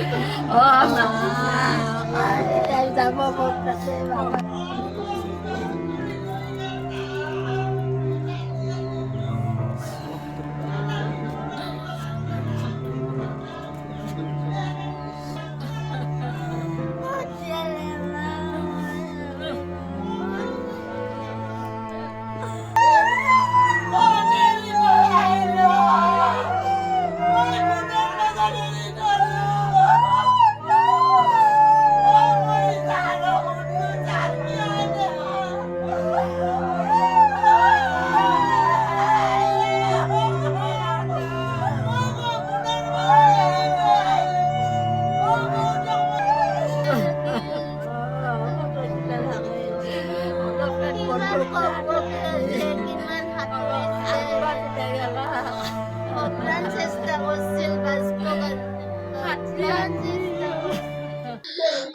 Oh, mama. Tayo sa pupunta si mama.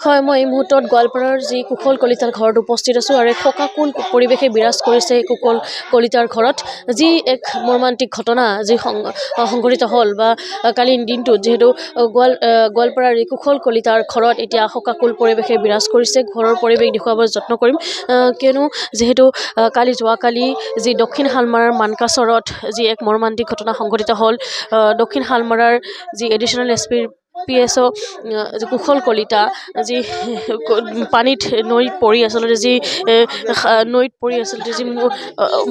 হয়, মই এই মুহূৰ্তত গোৱালপাৰাৰ যি কুশল কলিতাৰ ঘৰত উপস্থিত আছোঁ আৰু এক শোকাকুল পৰিৱেশে বিৰাজ কৰিছে এই কুশল কলিতাৰ ঘৰত। যি এক মৰ্মান্তিক ঘটনা যি সংঘটিত হ'ল বা কালিৰ দিনটোত যিহেতু গোৱালপাৰাৰ এই কুশল কলিতাৰ ঘৰত এতিয়া শোকাকুল পৰিৱেশে বিৰাজ কৰিছে। ঘৰৰ পৰিৱেশ দেখুৱাবলৈ যত্ন কৰিম, কিয়নো যিহেতু যোৱাকালি যি দক্ষিণ শালমাৰাৰ মানকাচৰত যি এক মৰ্মান্তিক ঘটনা সংঘটিত হ'ল। দক্ষিণ শালমাৰাৰ যি এডিশ্যনেল এছ.পি. PSO কুশল কলিতা যি পানীত নৈত পৰি আচলতে যি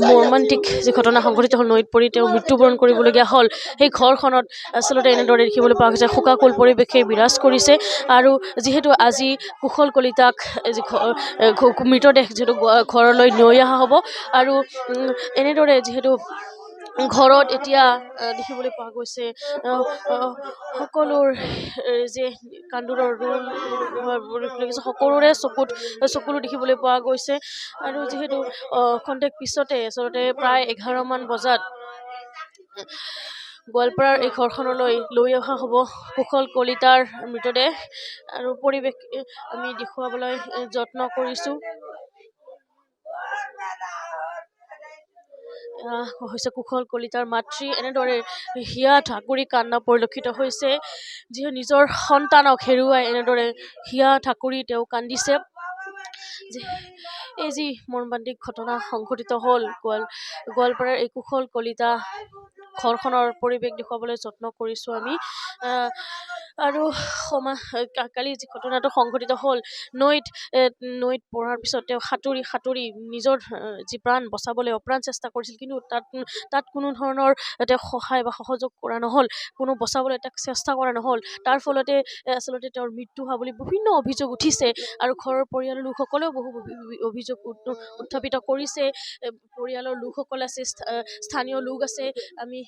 মৰ্মান্তিক যি ঘটনা সংঘটিত হ'ল, নৈত পৰি তেওঁ মৃত্যুবৰণ কৰিবলগীয়া হ'ল। সেই ঘৰখনত আচলতে এনেদৰে দেখিবলৈ পোৱা গৈছে, শোকাকুল পৰিৱেশে বিৰাজ কৰিছে। আৰু যিহেতু আজি কুশল কলিতাক মৃতদেহ যিহেতু ঘৰলৈ লৈ অহা হ'ব, আৰু এনেদৰে যিহেতু ঘৰত এতিয়া দেখিবলৈ পোৱা গৈছে সকলোৰ যে কান্দোৰৰ সকলোৰে চকুলো দেখিবলৈ পোৱা গৈছে। আৰু যিহেতু খন্তেক পিছতে আচলতে প্ৰায় 11মান বজাত গোৱালপাৰাৰ এই ঘৰখনলৈ লৈ অহা হ'ব কুশল কলিতাৰ মৃতদেহ। আৰু পৰিৱেশ আমি দেখুৱাবলৈ যত্ন কৰিছোঁ। হৈছে কুশল কলিতাৰ মাতৃ এনেদৰে হিয়া ঠাকুৰী কান্দা পৰিলক্ষিত হৈছে, যিহে নিজৰ সন্তানক হেৰুৱাই এনেদৰে হিয়া ঠাকুৰী তেওঁ কান্দিছে। এই যি মৰ্মান্তিক ঘটনা সংঘটিত হ'ল গোৱালপাৰাৰ এই কুশল কলিতা ঘৰখনৰ পৰিৱেশ দেখুৱাবলৈ যত্ন কৰিছোঁ আমি। আৰু কালি যি ঘটনাটো সংঘটিত হ'ল, নৈত পৰাৰ পিছত তেওঁ সাঁতুৰি নিজৰ যি প্ৰাণ বচাবলৈ অপ্ৰাণ চেষ্টা কৰিছিল, কিন্তু তাত কোনো ধৰণৰ তেওঁ সহায় বা সহযোগ কৰা নহ'ল, কোনো বচাবলৈ তাক চেষ্টা কৰা নহ'ল। তাৰ ফলতে আচলতে তেওঁৰ মৃত্যু হোৱা বুলি বিভিন্ন অভিযোগ উঠিছে। আৰু ঘৰৰ পৰিয়ালৰ লোকসকলেও বহু অভিযোগ উত্থাপিত কৰিছে। পৰিয়ালৰ লোকসকল আছে, স্থানীয় লোক আছে। আমি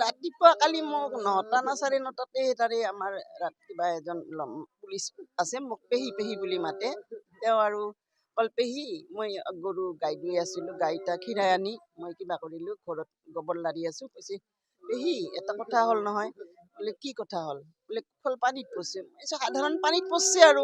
ৰাতিপুৱা কালি মোক 9টা না 9:30 তাৰে আমাৰ কিবা এজন পুলিচ আছে, মোক পেহী বুলি মাতে। তেওঁ আৰু কল পেহী, মই গৰু গাই ধুই আছিলোঁ, গাইটা খীৰাই আনি মই কিবা কৰিলোঁ, ঘৰত গোবৰ লাৰি আছোঁ। কৈছে, পেহী এটা কথা হ'ল নহয়। বোলে কি কথা হ'ল? বোলে কুশল পানীত পৰিছে। সাধাৰণ পানীত পৰিছে আৰু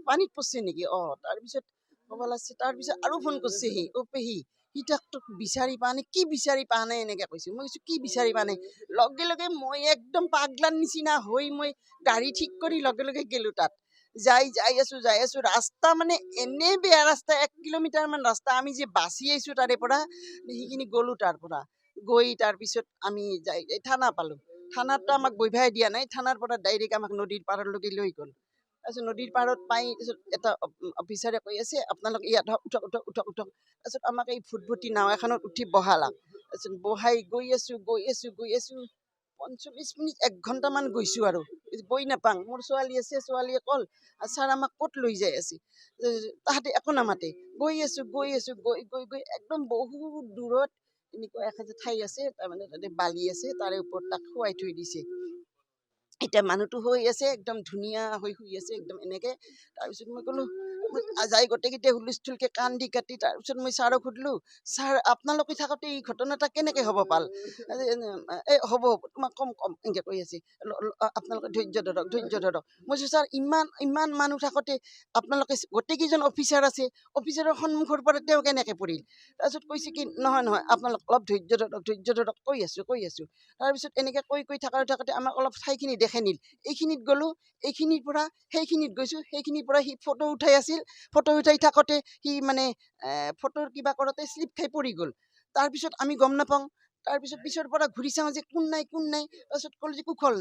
পানীত পৰিছে নেকি? তাৰপিছত ক'ব লাগছে। তাৰপিছত আৰু ফোন কৰিছে সি, পেহী সি তোক বিচাৰি পা নাই, কি বিচাৰি পা নাই এনেকে কৈছে। মই কৈছোঁ কি বিচাৰি পা নাই? লগে লগে মই একদম পাগলাৰ নিচিনা হৈ মই গাড়ী ঠিক কৰি লগে লগে গেলোঁ তাত। যাই আছোঁ। ৰাস্তা মানে এনে বেয়া ৰাস্তা, 1 কিলোমিটাৰমান ৰাস্তা। আমি যে বাচি আহিছোঁ তাৰে পৰা, সেইখিনি গ'লোঁ। তাৰ পৰা গৈ তাৰপিছত আমি যাই থানা পালোঁ। থানাততো আমাক বহিবাই দিয়া নাই, থানাৰ পৰা ডাইৰেক্ট আমাক নদীৰ পাৰলৈকে লৈ গ'ল। তাৰপিছত নদীৰ পাৰত পাই তাৰপিছত এটা অফিচাৰে কৈ আছে, আপোনালোক ইয়াত উঠক। তাৰপিছত আমাক এই ভুটভুটি নাও এখনত উঠি বহালাক। তাৰপিছত বহাই গৈ আছোঁ 45 মিনিট 1 ঘণ্টামান গৈছোঁ আৰু গৈ নাপাং। মোৰ ছোৱালী আছে, ছোৱালীয়ে ক'ল, ছাৰ আমাক ক'ত লৈ যাই আছে? তাহাঁতে একো নামাতে। গৈ আছোঁ গৈ একদম বহুত দূৰত এনেকুৱা এখন ঠাই আছে, তাৰমানে তাতে বালি আছে, তাৰে ওপৰত তাক শুৱাই থৈ দিছে। এতিয়া মানুহটো হৈ আছে একদম ধুনীয়া হৈ শুই আছে একদম এনেকে। তাৰপিছত মই ক'লোঁ যাই গোটেইকেইটাই হুলস্থুলকে কান্দি কাটি তাৰপিছত মই ছাৰক সুধিলোঁ, ছাৰ আপোনালোকে থাকোঁতে এই ঘটনাটা কেনেকৈ হ'ব পাল? এই হ'ব তোমাক কম এনেকৈ কৈ আছে, আপোনালোকে ধৈৰ্য ধৰক। মই কৈছোঁ ছাৰ ইমান মানুহ থাকোঁতে আপোনালোকে গোটেইকেইজন অফিচাৰ আছে, অফিচাৰৰ সন্মুখৰ পৰা তেওঁ কেনেকৈ পৰিল? তাৰপিছত কৈছে কি নহয় আপোনালোক অলপ ধৈৰ্য ধৰক কৈ আছোঁ। তাৰপিছত এনেকৈ কৈ থাকোঁতে আমাক অলপ ঠাইখিনি দেখাই নিল। এইখিনিত গ'লোঁ, এইখিনিৰ পৰা সেইখিনিত গৈছোঁ, সেইখিনিৰ পৰা সি ফটো উঠাই আছিল, ফটো উঠাই থাকোঁতে সি মানে ফটোৰ কিবা কৰোঁতে শ্লিপ খাই পৰি গ'ল। তাৰপিছত আমি গম নাপাওঁ। তাৰপিছত পিছৰ পৰা ঘূৰি চাওঁ যে কোন নাই। তাৰপিছত ক'ল যে কুশল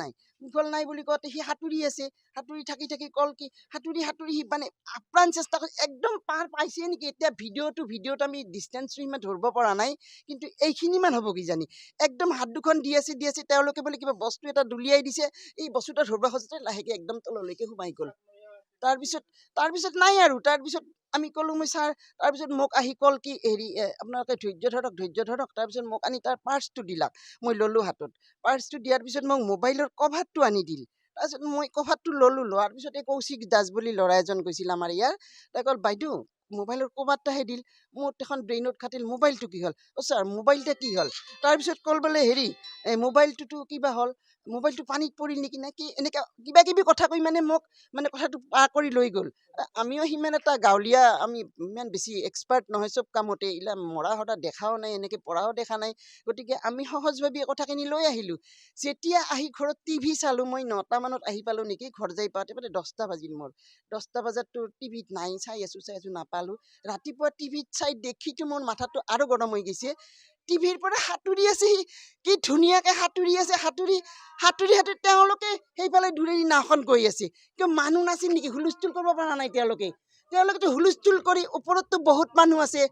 নাই বুলি কওঁতে সি সাঁতুৰি আছে, সাঁতুৰি থাকি ক'ল কি সাঁতুৰি সি মানে আপ্ৰাণ চেষ্টা কৰি একদম পাৰ পাইছে নেকি, এতিয়া ভিডিঅ'ত আমি ডিষ্টেঞ্চটো সিমান ধৰিব পৰা নাই, কিন্তু এইখিনিমান হ'ব কিজানি। একদম হাত দুখন দি আছে তেওঁলোকে বোলে কিবা বস্তু এটা দলিয়াই দিছে, এই বস্তুটা ধৰিব খোজোতে লাহেকৈ একদম তললৈকে সোমাই গ'ল। তাৰপিছত নাই আৰু। তাৰপিছত আমি ক'লোঁ মই ছাৰ, তাৰপিছত মোক আহি ক'ল কি আপোনালোকে ধৈৰ্য ধৰক। তাৰপিছত মোক আনি তাৰ পাৰ্চটো দিলাক, মই ল'লোঁ হাতত। পাৰ্চটো দিয়াৰ পিছত মোক মোবাইলৰ কভাৰটো আনি দিল। তাৰপিছত মই কভাৰটো লোৱাৰ পিছত এই কৌশিক দাস বুলি ল'ৰা এজন গৈছিল আমাৰ ইয়াৰ, তাই ক'ল বাইদেউ মোবাইলৰ কভাৰটাহে দিল, মোৰ এখন ব্ৰেইনত খাটিল মোবাইলটো কি হ'ল? ছাৰ মোবাইলটা কি হ'ল? তাৰপিছত ক'ল বোলে মোবাইলটোতো কিবা হ'ল, মোবাইলটো পানীত পৰিল নেকি নে কি, এনেকৈ কিবা কিবি কথা কৈ মোক কথাটো পাৰ কৰি লৈ গ'ল। আমিও সিমান এটা গাঁৱলীয়া, আমি ইমান বেছি এক্সপাৰ্ট নহয় চব কামতে, এইলা মৰা সদা দেখাও নাই, এনেকৈ পঢ়াও দেখা নাই, গতিকে আমি সহজভাৱে কথাখিনি লৈ আহিলোঁ। যেতিয়া আহি ঘৰত টিভি চালোঁ, মই 9টা মানত আহি পালোঁ নেকি, ঘৰ যাই পাওঁতে মানে 10টা বাজিল মোৰ। 10টা বজাততো টিভিত নাই, চাই আছোঁ নাপালোঁ। ৰাতিপুৱা টিভিত চাই দেখিতো মোৰ মাথাটো আৰু গৰম হৈ গৈছে। টিভিৰ পৰা সাঁতুৰি আছে সি, কি ধুনীয়াকৈ সাঁতুৰি আছে, সাঁতুৰি তেওঁলোকে সেইফালে দূৰেদি নাওখন গৈ আছে। কিয় মানুহ নাছিল নেকি? হুলস্থুল কৰিব পৰা নাই তেওঁলোকেতো হুলস্থুল কৰি, ওপৰততো বহুত মানুহ আছে,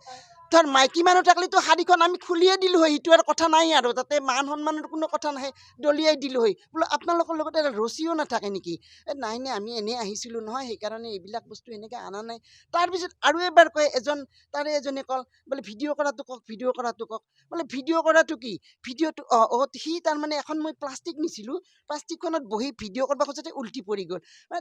ধৰ মাইকী মানুহ থাকিলেতো শাৰীখন আমি খুলিয়ে দিলোঁ হয়, সেইটো আৰু কথা নাই আৰু, তাতে মান সন্মানৰ কোনো কথা নাহে, দলিয়াই দিলোঁ হয়। বোলো আপোনালোকৰ লগত এটা ৰছীও নাথাকে নেকি? নাই আমি এনেই আহিছিলোঁ নহয়, সেইকাৰণে এইবিলাক বস্তু এনেকৈ অনা নাই। তাৰপিছত আৰু এবাৰ কয় তাৰে এজনে ক'ল বোলে ভিডিঅ' কৰাটো কওক। বোলে ভিডিঅ' কৰাটো কি? ভিডিঅ'টো সি তাৰমানে এখন মই প্লাষ্টিক নিছিলোঁ, প্লাষ্টিকখনত বহি ভিডিঅ' কৰিব খোজোতে উল্টি পৰি গ'ল।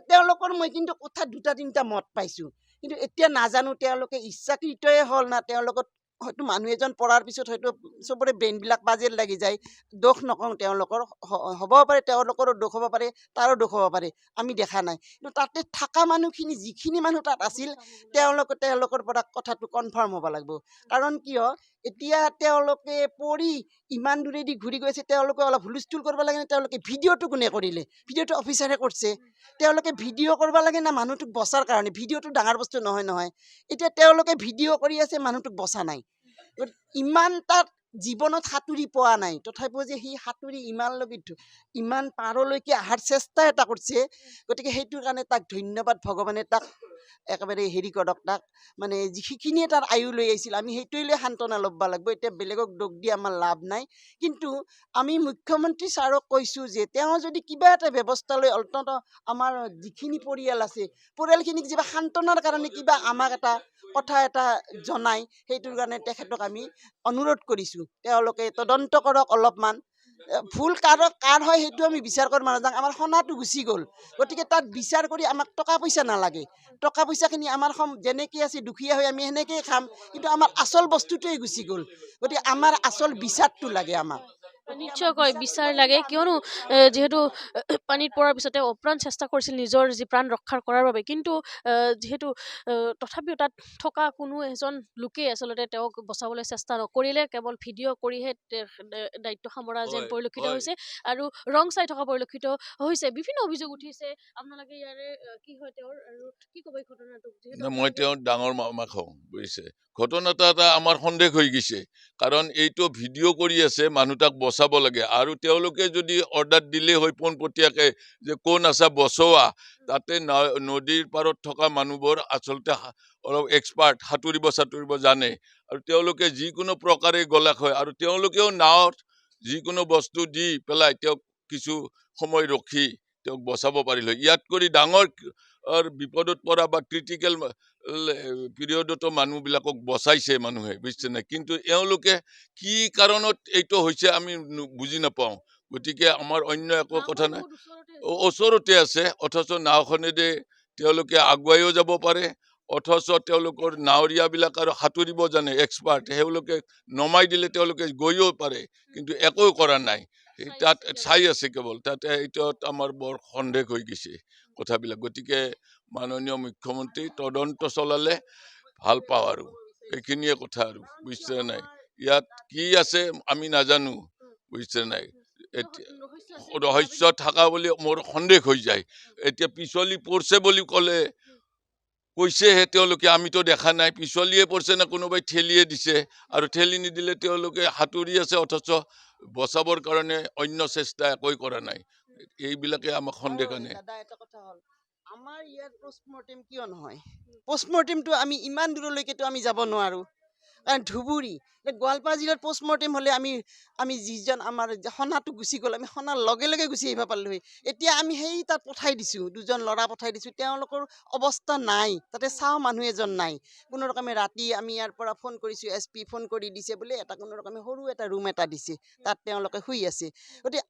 তেওঁলোকৰ মই কিন্তু কথা 2-3টা মত পাইছোঁ, কিন্তু এতিয়া নাজানো তেওঁলোকে ইচ্ছাকৃতয়ে হ'ল না তেওঁলোকত হয়তো মানুহ এজন পৰাৰ পিছত হয়তো চবৰে ব্ৰেইনবিলাক বাজেট লাগি যায়। দোষ নকওঁ তেওঁলোকৰ, হ'ব পাৰে তেওঁলোকৰো দোষ হ'ব পাৰে, তাৰো দোষ হ'ব পাৰে, আমি দেখা নাই। কিন্তু তাতে থকা মানুহখিনি, যিখিনি মানুহ তাত আছিল, তেওঁলোকৰ পৰা কথাটো কনফাৰ্ম হ'ব লাগিব। কাৰণ কিয়, এতিয়া তেওঁলোকে পৰি ইমান দূৰেদি ঘূৰি গৈছে, তেওঁলোকে অলপ হুলস্থুল কৰিব লাগে নে? তেওঁলোকে ভিডিঅ'টো কোনে কৰিলে? ভিডিঅ'টো অফিচাৰে কৰিছে। তেওঁলোকে ভিডিঅ' কৰিব লাগে না মানুহটোক বচাৰ কাৰণে? ভিডিঅ'টো ডাঙৰ বস্তু নহয়। এতিয়া তেওঁলোকে ভিডিঅ' কৰি আছে, মানুহটোক বচা নাই। ইমান তাত জীৱনত সাঁতুৰি পোৱা নাই, তথাপিও যে সি সাঁতুৰি ইমান পাৰলৈকে অহাৰ চেষ্টা এটা কৰিছে, গতিকে সেইটোৰ কাৰণে তাক ধন্যবাদ। ভগৱানে তাক একেবাৰে কৰক, তাক মানে যিখিনিয়ে তাৰ আয়ু লৈ আহিছিল, আমি সেইটোৱে লৈ সান্তনা ল'ব লাগিব। এতিয়া বেলেগক দোষ দি আমাৰ লাভ নাই। কিন্তু আমি মুখ্যমন্ত্ৰী ছাৰক কৈছোঁ যে তেওঁ যদি কিবা এটা ব্যৱস্থা লৈ অন্ততঃ আমাৰ যিখিনি পৰিয়াল আছে, পৰিয়ালখিনিক কিবা সান্তনাৰ কাৰণে কিবা আমাক কথা এটা জনাই, সেইটোৰ কাৰণে তেখেতক আমি অনুৰোধ কৰিছোঁ। তেওঁলোকে তদন্ত কৰক অলপমান। ভুল কাৰ হয় সেইটো আমি বিচাৰ কৰিব নাযাওঁ। আমাৰ সোণাটো গুচি গ'ল, গতিকে তাত বিচাৰ কৰি আমাক টকা পইচা নালাগে। টকা পইচাখিনি আমাৰ যেনেকৈ আছে দুখীয়া হৈ আমি সেনেকৈয়ে খাম, কিন্তু আমাৰ আচল বস্তুটোৱে গুচি গ'ল। গতিকে আমাৰ আচল বিচাৰটো লাগে আমাক। নিশ্চয়কৈ বিচাৰ লাগে, কিয়নো যিহেতু পানীত পৰাৰ পিছতে অপ্ৰাণ চেষ্টা কৰিছিল নিজৰ যি প্ৰাণ ৰক্ষা কৰাৰ বাবে, কিন্তু যিহেতু তথাপিও তাত থকা কোনো এজন লোকে আচলতে তেওঁক বচাবলৈ চেষ্টা নকৰিলে, কেৱল ভিডিঅ' কৰিহে দায়িত্ব সামৰা যেন পৰিলক্ষিত হৈছে আৰু ৰং চাই থকা পৰিলক্ষিত হৈছে। বিভিন্ন অভিযোগ উঠিছে, আপোনালোকে ইয়াৰে কি হয় তেওঁৰ, আৰু কি ক'ব এই ঘটনাটোক? মই তেওঁৰ ডাঙৰ মামা খাওঁ, বুজিছে। ঘটনাটা এটা আমাৰ সন্দেহ হৈ গৈছে, কাৰণ এইটো ভিডিঅ' কৰি আছে, মানুহ তাক বচাব লাগে, আৰু তেওঁলোকে যদি অৰ্ডাৰ দিলে হয় পোনপটীয়াকৈ যে কোন আছা বচোৱা, তাতে নদীৰ পাৰত থকা মানুহবোৰ আচলতে অলপ এক্সপাৰ্ট, সাঁতুৰিব জানে, আৰু তেওঁলোকে যিকোনো প্ৰকাৰে গলাক হয়, আৰু তেওঁলোকেও নাৱত যিকোনো বস্তু দি পেলাই তেওঁক কিছু সময় ৰখি তেওঁক বচাব পাৰিলে। ইয়াত কৰি ডাঙৰ বিপদত পৰা বা ক্ৰিটিকেল পিৰিয়ডতো মানুহবিলাকক বচাইছে মানুহে, বুজিছে নাই। কিন্তু এওঁলোকে কি কাৰণত এইটো হৈছে আমি বুজি নাপাওঁ। গতিকে আমাৰ অন্য একো কথা নাই, ওচৰতে আছে, অথচ নাওখনেদি তেওঁলোকে আগুৱাইও যাব পাৰে, অথচ তেওঁলোকৰ নাৱৰীয়াবিলাক আৰু সাঁতুৰিব জানে এক্সপাৰ্ট, তেওঁলোকে নমাই দিলে তেওঁলোকে গৈও পাৰে, কিন্তু একো কৰা নাই। তাত চাই আছে কেৱল, তাতে এইটোত আমাৰ বৰ সন্দেহ হৈ গৈছে কথাবিলাক। গতিকে মাননীয় মুখ্যমন্ত্ৰী তদন্ত চলালে ভাল পাওঁ আৰু এইখিনিয়ে কথা আৰু, বুজিছে নাই। ইয়াত কি আছে আমি নাজানো, বুজিছে নাই। ৰহস্য থকা বুলি মোৰ সন্দেহ হৈ যায়। এতিয়া পিছলি পৰিছে বুলি ক'লে কৈছেহে তেওঁলোকে, আমিতো দেখা নাই পিছলিয়ে পৰিছে না কোনোবাই ঠেলিয়ে দিছে, আৰু ঠেলি নিদিলে তেওঁলোকে সাঁতুৰি আছে অথচ বচাবৰ কাৰণে অন্য চেষ্টা একোৱে কৰা নাই। এইবিলাকে আমাক সন্দেহ আনে। দাদা এটা কথা হ'ল, আমাৰ ইয়াত পষ্টমৰ্টেম কিয় নহয়? পষ্টমৰ্টেমটো আমি ইমান দূৰলৈকেতো আমি যাব নোৱাৰো, কাৰণ ধুবুৰী গোৱালপাৰা জিলাত পষ্টমৰ্টেম হ'লে আমি যিজন আমাৰ সনাটো গুচি গ'ল, আমি সনাৰ লগে লগে গুচি আহিব পাৰিলো হয়। এতিয়া আমি সেই তাত পঠাই দিছোঁ, দুজন ল'ৰা পঠাই দিছোঁ, তেওঁলোকৰ অৱস্থা নাই, তাতে চাওঁ মানুহ এজন নাই। কোনো ৰকমে ৰাতি আমি ইয়াৰ পৰা ফোন কৰিছোঁ, SP ফোন কৰি দিছে বোলে এটা কোনো ৰকমে সৰু এটা ৰুম এটা দিছে, তাত তেওঁলোকে শুই আছে। গতিকে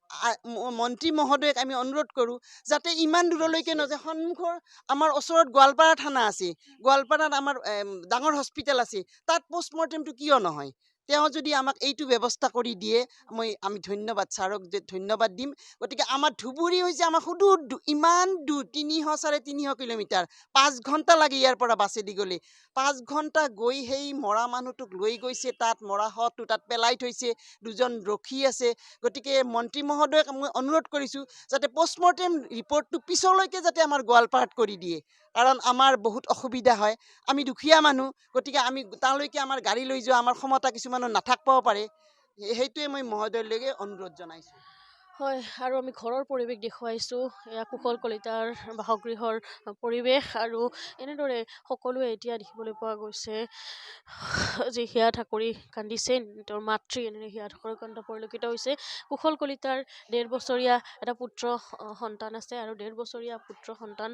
মন্ত্ৰী মহোদয়ক আমি অনুৰোধ কৰোঁ যাতে ইমান দূৰলৈকে নাযায়। সন্মুখৰ আমাৰ ওচৰত গোৱালপাৰা থানা আছে, গোৱালপাৰাত আমাৰ ডাঙৰ হস্পিটেল আছে, তাত পষ্টমৰ্টেমটো কিয় নহয়? তেওঁ যদি আমাক এইটো ব্যৱস্থা কৰি দিয়ে, আমি ধন্যবাদ ছাৰক ধন্যবাদ দিম। গতিকে আমাৰ ধুবুৰী হৈছে আমাৰ সুদূৰ, ইমান দূৰ 300 350 কিলোমিটাৰ, 5 ঘণ্টা লাগে ইয়াৰ পৰা বাছেদি গ'লে। 5 ঘণ্টা গৈ সেই মৰা মানুহটোক লৈ গৈছে, তাত মৰা শৱটো তাত পেলাই থৈছে, দুজন ৰখি আছে। গতিকে মন্ত্ৰী মহোদয়ক মই অনুৰোধ কৰিছোঁ যাতে পষ্টমৰ্টেম ৰিপৰ্টটো পিছলৈকে যাতে আমাৰ গোৱালপাৰাত কৰি দিয়ে, কাৰণ আমাৰ বহুত অসুবিধা হয়, আমি দুখীয়া মানুহ। গতিকে আমি তালৈকে আমাৰ গাড়ী লৈ যোৱা আমাৰ ক্ষমতা কিছুমানৰ নাথাকিবও পাৰে। সেইটোৱে মই মহোদয়লৈকে অনুৰোধ জনাইছোঁ। হয়, আৰু আমি ঘৰৰ পৰিৱেশ দেখুৱাইছোঁ, এয়া কুশল কলিতাৰ বাসগৃহৰ পৰিৱেশ। আৰু এনেদৰে সকলোৱে এতিয়া দেখিবলৈ পোৱা গৈছে যে হিয়া ঠাকুৰী কান্দিছে, তেওঁৰ মাতৃ এনেদৰে হিয়া ঠাকুৰী কান্দ পৰিলক্ষিত হৈছে। কুশল কলিতাৰ 1.5 বছৰীয়া এটা পুত্ৰ সন্তান আছে, আৰু 1.5 বছৰীয়া পুত্ৰ সন্তান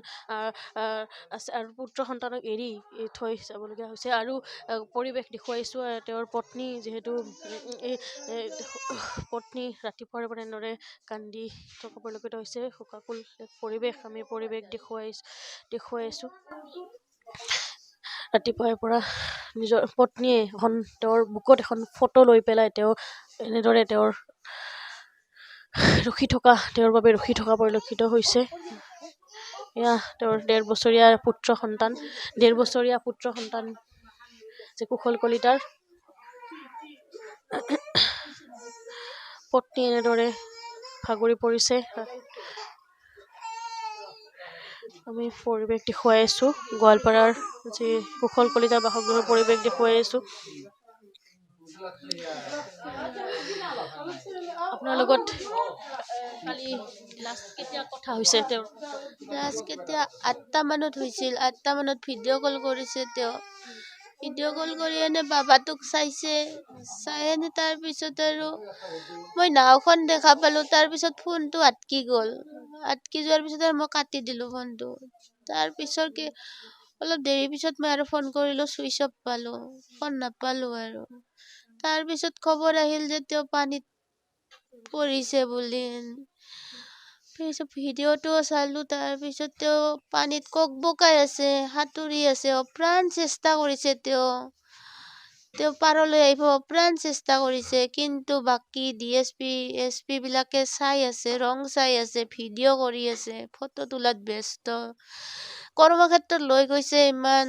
আছে, আৰু পুত্ৰ সন্তানক এৰি থৈ যাবলগীয়া হৈছে। আৰু পৰিৱেশ দেখুৱাইছোঁ, তেওঁৰ পত্নী যিহেতু পত্নী ৰাতিপুৱাৰ পৰা এনেদৰে কান্দি থকা পৰিলক্ষিত হৈছে। শোকাকুল পৰিৱেশ, আমি পৰিৱেশ দেখুৱাইছোঁ। ৰাতিপুৱাৰ পৰা নিজৰ পত্নীয়ে তেওঁৰ বুকত এখন ফটো লৈ পেলাই তেওঁ এনেদৰে তেওঁৰ বাবে ৰখি থকা পৰিলক্ষিত হৈছে। এয়া তেওঁৰ 1.5 বছৰীয়া পুত্ৰ সন্তান, 1.5 বছৰীয়া পুত্ৰ সন্তান যে কুশল কলিতাৰ। পত্নী এনেদৰে ভাগৰি পৰিছে। আমি পৰিৱেশ দেখুৱাই আছোঁ, গোৱালপাৰাৰ যি কুশল কলিতাৰ বাসগৃহৰ পৰিৱেশ দেখুৱাই আছোঁ। আপোনাৰ লগত কালি লাষ্ট কেতিয়া কথা হৈছে? তেওঁৰ লাষ্ট কেতিয়া 8টা মানত হৈছিল, 8টা মানত ভিডিঅ' কল কৰিছে। তেওঁ ভিডিঅ' কল কৰি এনে বাবাটোক চাই এনে তাৰপিছত আৰু মই নাওখন দেখা পালোঁ, তাৰপিছত ফোনটো আটকি গ'ল। আটকি যোৱাৰ পিছত আৰু মই কাটি দিলোঁ ফোনটো। তাৰপিছত অলপ দেৰি পিছত মই আৰু ফোন কৰিলোঁ, ছুইচ অফ পালোঁ, ফোন নাপালোঁ আৰু। তাৰপিছত খবৰ আহিল যে তেওঁ পানীত পৰিছে বুলি। তাৰপিছত ভিডিঅ'টো চালোঁ, তাৰপিছত তেওঁ পানীত ককবকাই আছে, সাঁতুৰি আছে, অপ্ৰাণ চেষ্টা কৰিছে। তেওঁ পাৰলৈ আহিব অপ্ৰাণ চেষ্টা কৰিছে, কিন্তু বাকী SP বিলাকে চাই আছে, ৰং চাই আছে, ভিডিঅ' কৰি আছে, ফটো তোলাত ব্যস্ত। কৰ্মক্ষেত্ৰত লৈ গৈছে, ইমান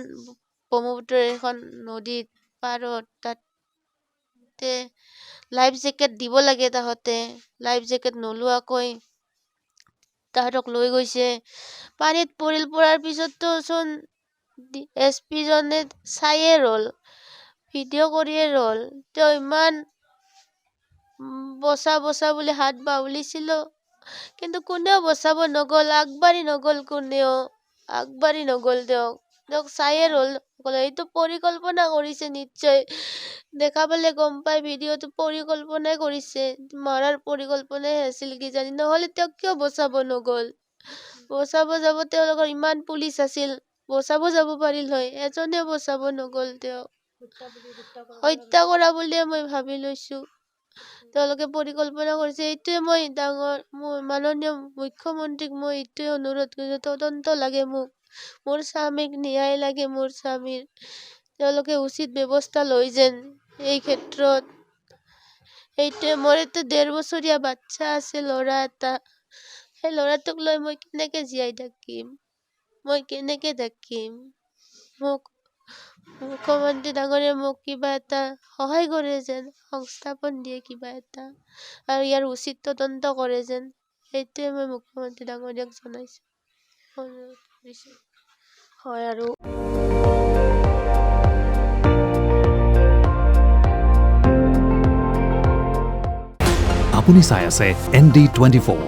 ব্ৰহ্মপুত্ৰৰ এখন নদীত পাৰত, তাতে লাইফ জেকেট দিব লাগে, তাহতে লাইফ জেকেট নলোৱাকৈ তাহাঁতক লৈ গৈছে। পানীত পৰাৰ পিছততো চোন SP জনে চায়ে ৰ'ল, ভিডিঅ' কৰিয়ে ৰ'ল। তেওঁ ইমান বচা বুলি হাত বাউলিছিলো, কিন্তু কোনেও বচাব নগ'ল, আগবাঢ়ি নগ'ল, কোনেও আগবাঢ়ি নগ'ল। তেওঁক চায়ে ৰ'ল। এইটো পৰিকল্পনা কৰিছে নিশ্চয়, দেখা পালে গম পাই ভিডিঅ'টো পৰিকল্পনাই কৰিছে, মৰাৰ পৰিকল্পনাই আছিল কিজানি, নহ'লে তেওঁক কিয় বচাব নগ'ল? বচাব যাব, তেওঁলোকৰ ইমান পুলিচ আছিল, বচাব যাব পাৰিল হয়, এজনেও বচাব নগ'ল। তেওঁক হত্যা কৰা বুলিয়ে মই ভাবি লৈছো। তেওঁলোকে পৰিকল্পনা কৰিছে। এইটোৱে মই মাননীয় মুখ্যমন্ত্ৰীক মই এইটোৱে অনুৰোধ কৰিছো, তদন্ত লাগে মোক। মোৰ স্বামীক ন্যায় লাগে, মোৰ স্বামীৰ তেওঁলোকে উচিত ব্যৱস্থা লৈ যেন এই ক্ষেত্ৰত। এইটোৱে মোৰ এটা 1.5 বছৰীয়া বাচ্চা আছে, ল'ৰা এটা। সেই ল'ৰাটোক লৈ মই কেনেকে জীয়াই থাকিম, মই কেনেকে থাকিম? মোক মুখ্যমন্ত্ৰী ডাঙৰীয়াই মোক কিবা এটা সহায় কৰে যেন, সংস্থাপন দিয়ে কিবা এটা, আৰু ইয়াৰ উচিত তদন্ত কৰে যেন, সেইটোৱে মই মুখ্যমন্ত্ৰী ডাঙৰীয়াক জনাইছোঁ, অনুৰোধ কৰিছোঁ। হয়, আৰু আপুনি চাই আছে ND24,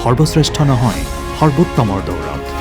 সৰ্বশ্ৰেষ্ঠ নহয় সৰ্বোত্তমৰ দৌৰত।